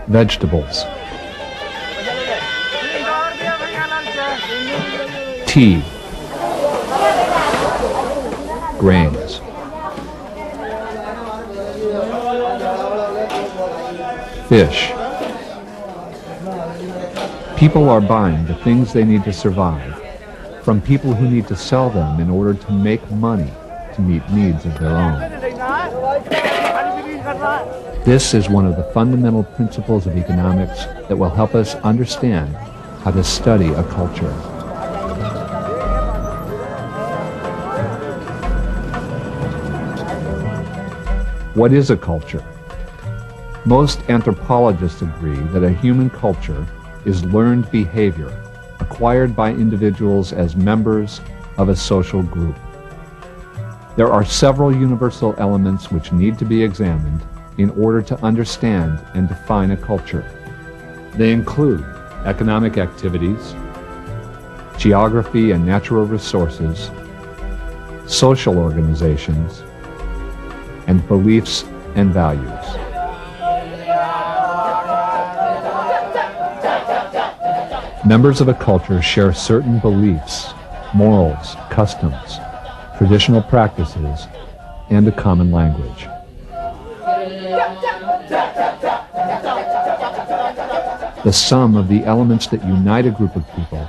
Vegetables. Tea. Grains. Fish. People are buying the things they need to survive from people who need to sell them in order to make money to meet needs of their own. This is one of the fundamental principles of economics that will help us understand how to study a culture. What is a culture? Most anthropologists agree that a human culture is learned behavior acquired by individuals as members of a social group. There are several universal elements which need to be examined in order to understand and define a culture. They include economic activities, geography and natural resources, social organizations, and beliefs and values. Members of a culture share certain beliefs, morals, customs, traditional practices, and a common language. The sum of the elements that unite a group of people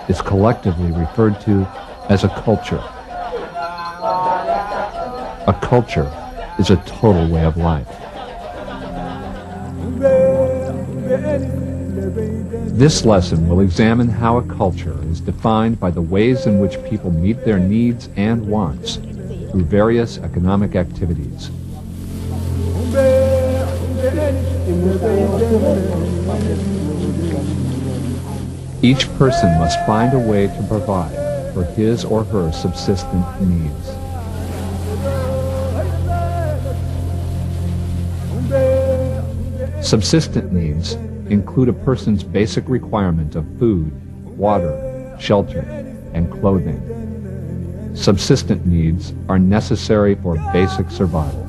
is collectively referred to as a culture. A culture is a total way of life. This lesson will examine how a culture is defined by the ways in which people meet their needs and wants through various economic activities. Each person must find a way to provide for his or her subsistent needs. Subsistent needs include a person's basic requirement of food, water, shelter, and clothing. Subsistent needs are necessary for basic survival.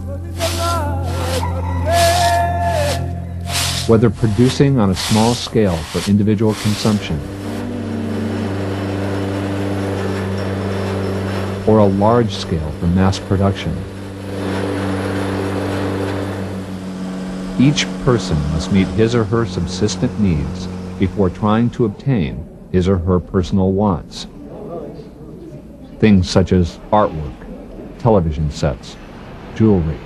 Whether producing on a small scale for individual consumption or a large scale for mass production, each person must meet his or her subsistent needs before trying to obtain his or her personal wants. Things such as artwork, television sets, jewelry,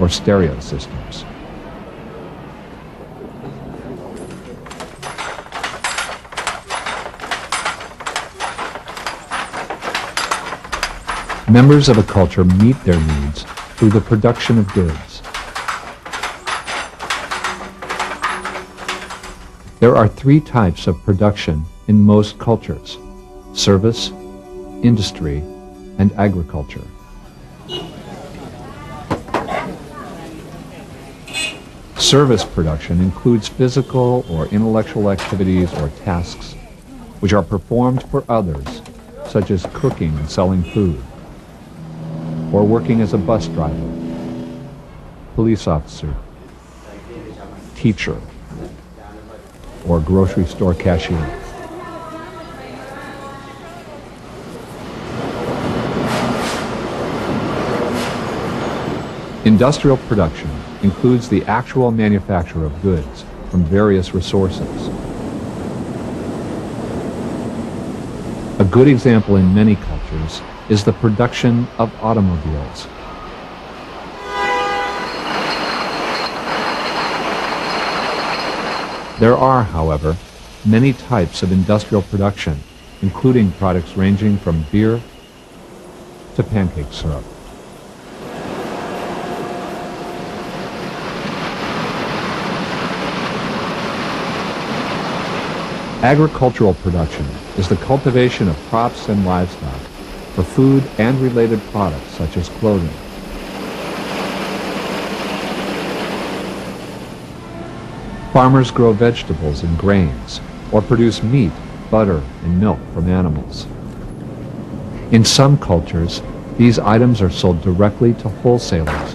or stereo systems. Members of a culture meet their needs through the production of goods. There are three types of production in most cultures: service, industry, and agriculture. Service production includes physical or intellectual activities or tasks which are performed for others, such as cooking and selling food, or working as a bus driver, police officer, teacher, or grocery store cashier. Industrial production includes the actual manufacture of goods from various resources. A good example in many cultures is the production of automobiles. There are, however, many types of industrial production, including products ranging from beer to pancake syrup. Agricultural production is the cultivation of crops and livestock for food and related products such as clothing. Farmers grow vegetables and grains, or produce meat, butter, and milk from animals. In some cultures, these items are sold directly to wholesalers,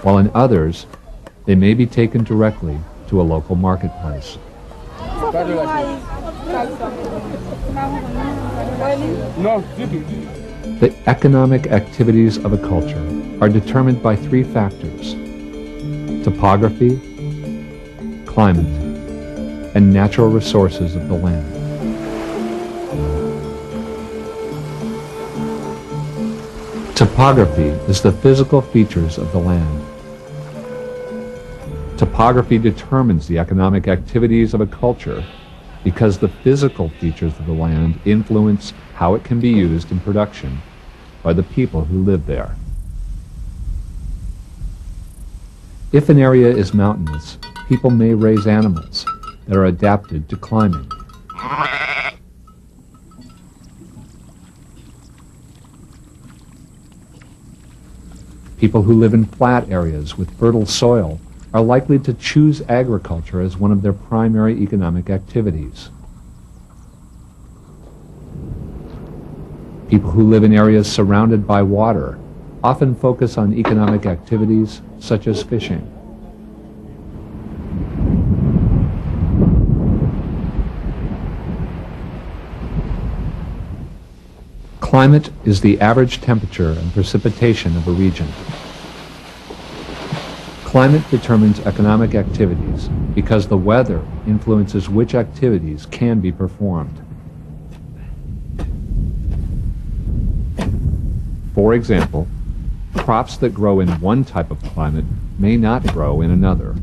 while in others, They may be taken directly to a local marketplace. The economic activities of a culture are determined by three factors: topography, climate, and natural resources of the land. Topography is the physical features of the land. Topography determines the economic activities of a culture because the physical features of the land influence how it can be used in production by the people who live there. If an area is mountainous, people may raise animals that are adapted to climbing. People who live in flat areas with fertile soil are likely to choose agriculture as one of their primary economic activities. People who live in areas surrounded by water often focus on economic activities such as fishing. Climate is the average temperature and precipitation of a region. Climate determines economic activities because the weather influences which activities can be performed. For example, crops that grow in one type of climate may not grow in another.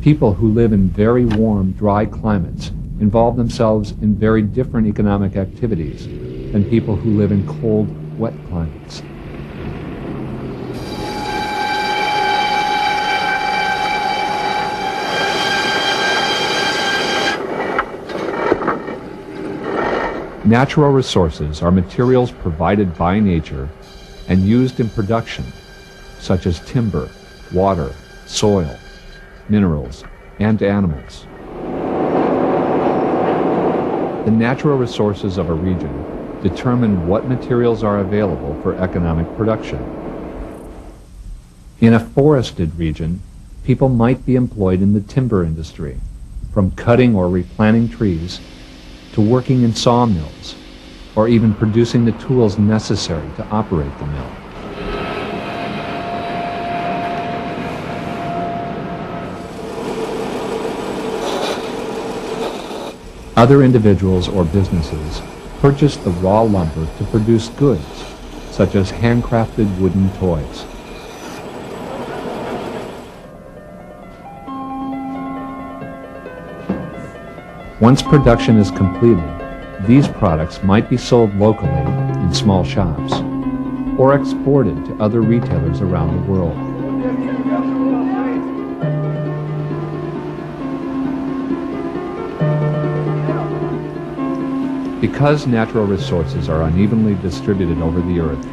People who live in very warm, dry climates involve themselves in very different economic activities than people who live in cold, wet climates. Natural resources are materials provided by nature and used in production, such as timber, water, soil, minerals, and animals. The natural resources of a region determine what materials are available for economic production. In a forested region, people might be employed in the timber industry, from cutting or replanting trees to working in sawmills, or even producing the tools necessary to operate the mill. Other individuals or businesses purchase the raw lumber to produce goods, such as handcrafted wooden toys. Once production is completed, these products might be sold locally in small shops or exported to other retailers around the world. Because natural resources are unevenly distributed over the earth,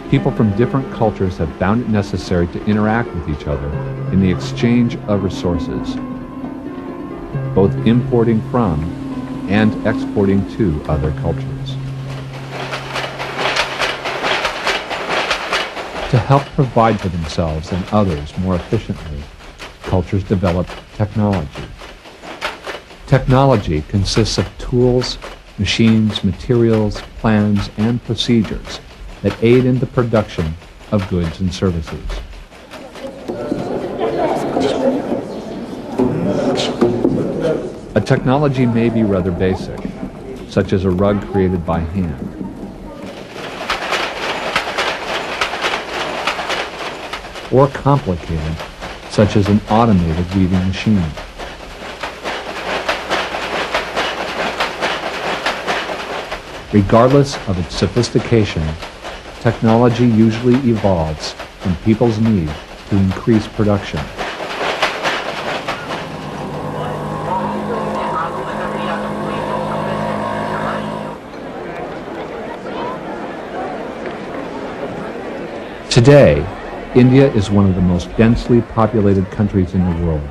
people from different cultures have found it necessary to interact with each other in the exchange of resources, both importing from and exporting to other cultures. To help provide for themselves and others more efficiently, cultures develop technology. Technology consists of tools, machines, materials, plans, and procedures that aid in the production of goods and services. A technology may be rather basic, such as a rug created by hand. Or complicated, such as an automated weaving machine. Regardless of its sophistication, technology usually evolves from people's need to increase production. Today, India is one of the most densely populated countries in the world,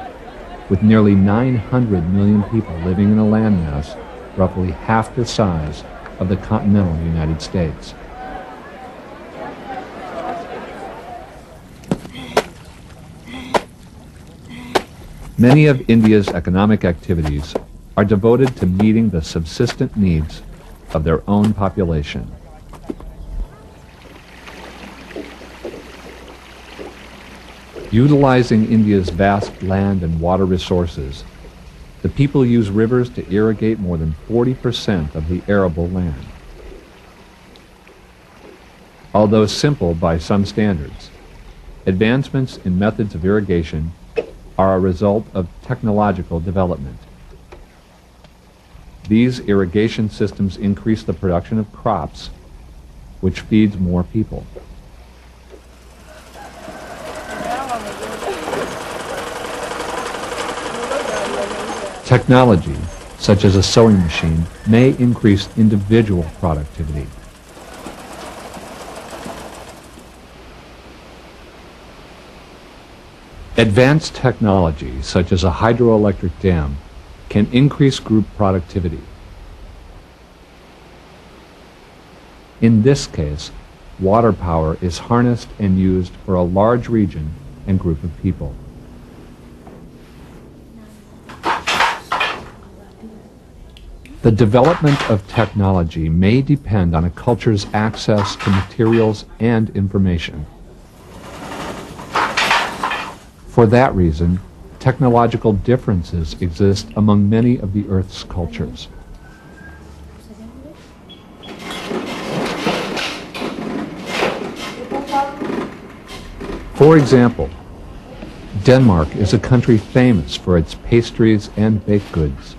with nearly 900 million people living in a landmass roughly half the size of the continental United States. Many of India's economic activities are devoted to meeting the subsistent needs of their own population. Utilizing India's vast land and water resources, the people use rivers to irrigate more than 40% of the arable land. Although simple by some standards, advancements in methods of irrigation are a result of technological development. These irrigation systems increase the production of crops, which feeds more people. Technology, such as a sewing machine, may increase individual productivity. Advanced technology, such as a hydroelectric dam, can increase group productivity. In this case, water power is harnessed and used for a large region and group of people. The development of technology may depend on a culture's access to materials and information. For that reason, technological differences exist among many of the Earth's cultures. For example, Denmark is a country famous for its pastries and baked goods.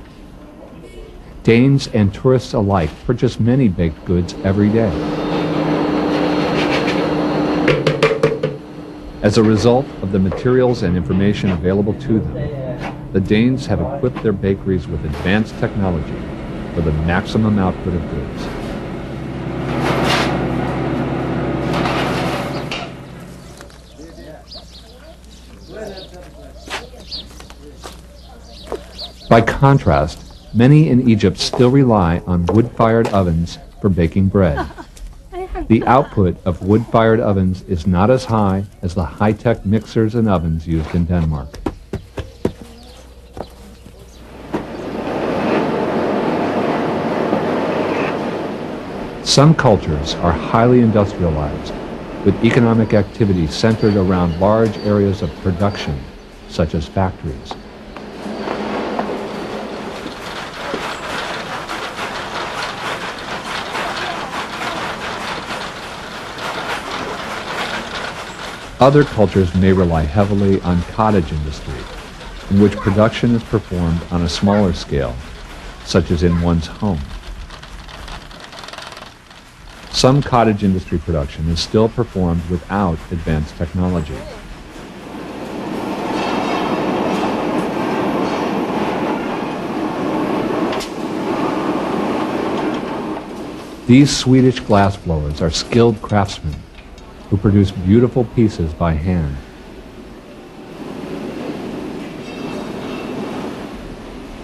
Danes and tourists alike purchase many baked goods every day. As a result of the materials and information available to them, the Danes have equipped their bakeries with advanced technology for the maximum output of goods. By contrast, many in Egypt still rely on wood-fired ovens for baking bread. The output of wood-fired ovens is not as high as the high-tech mixers and ovens used in Denmark. Some cultures are highly industrialized, with economic activity centered around large areas of production, such as factories. Other cultures may rely heavily on cottage industry, in which production is performed on a smaller scale, such as in one's home. Some cottage industry production is still performed without advanced technology. These Swedish glassblowers are skilled craftsmen who produce beautiful pieces by hand.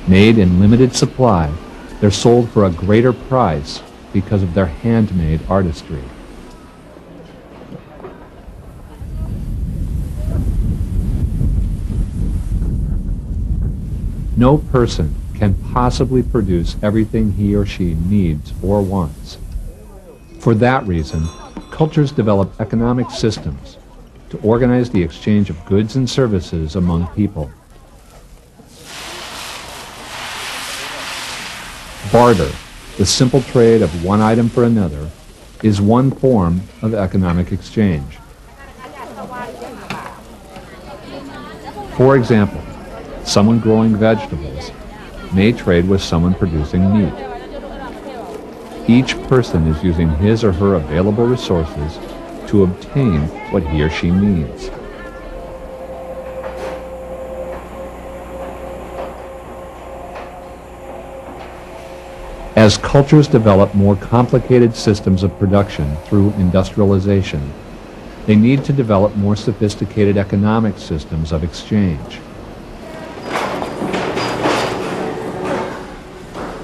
Made in limited supply, they're sold for a greater price because of their handmade artistry. No person can possibly produce everything he or she needs or wants. For that reason, cultures develop economic systems to organize the exchange of goods and services among people. Barter, the simple trade of one item for another, is one form of economic exchange. For example, someone growing vegetables may trade with someone producing meat. Each person is using his or her available resources to obtain what he or she needs. As cultures develop more complicated systems of production through industrialization, they need to develop more sophisticated economic systems of exchange.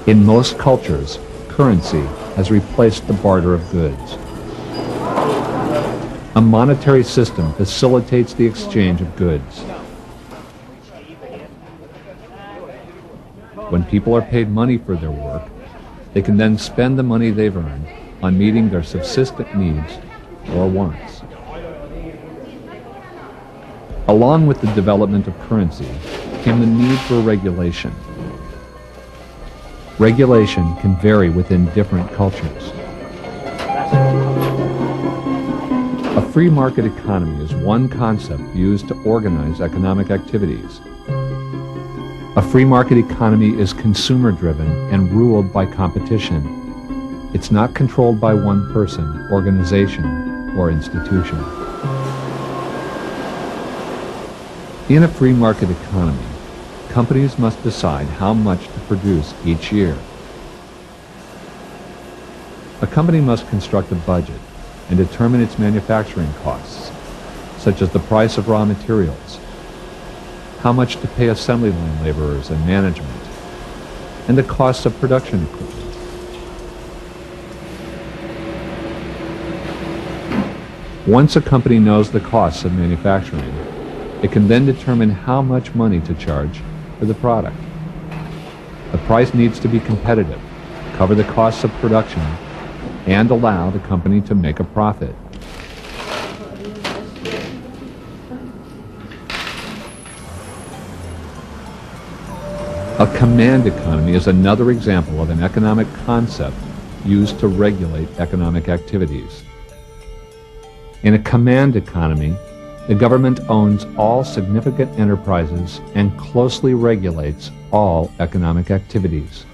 In most cultures, currency has replaced the barter of goods. A monetary system facilitates the exchange of goods. When people are paid money for their work, they can then spend the money they've earned on meeting their subsistent needs or wants. Along with the development of currency came the need for regulation. Regulation can vary within different cultures. A free market economy is one concept used to organize economic activities. A free market economy is consumer-driven and ruled by competition. It's not controlled by one person, organization, or institution. In a free market economy, companies must decide how much to produce each year. A company must construct a budget and determine its manufacturing costs, such as the price of raw materials, how much to pay assembly line laborers and management, and the costs of production equipment. Once a company knows the costs of manufacturing, it can then determine how much money to charge for the product. The price needs to be competitive, cover the costs of production, and allow the company to make a profit. A command economy is another example of an economic concept used to regulate economic activities. In a command economy, the government owns all significant enterprises and closely regulates all economic activities.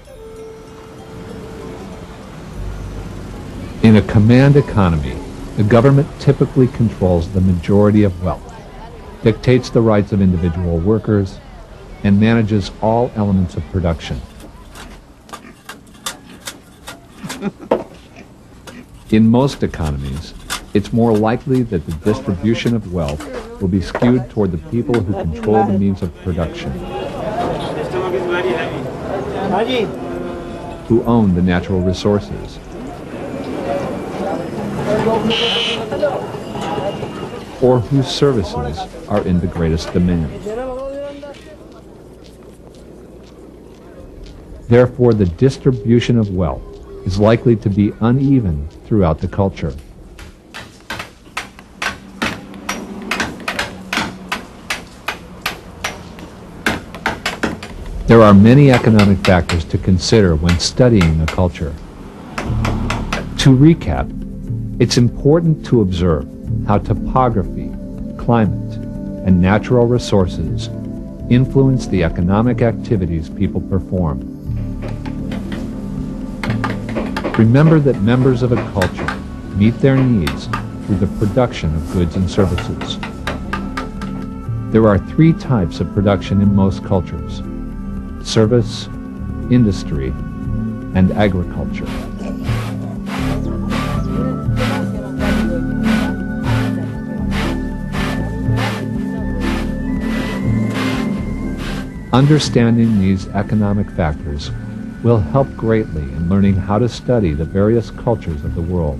In a command economy, the government typically controls the majority of wealth, dictates the rights of individual workers, and manages all elements of production. In most economies, it's more likely that the distribution of wealth will be skewed toward the people who control the means of production, who own the natural resources, or whose services are in the greatest demand. Therefore, the distribution of wealth is likely to be uneven throughout the culture. There are many economic factors to consider when studying a culture. To recap, it's important to observe how topography, climate, and natural resources influence the economic activities people perform. Remember that members of a culture meet their needs through the production of goods and services. There are three types of production in most cultures: service, industry, and agriculture. Understanding these economic factors will help greatly in learning how to study the various cultures of the world.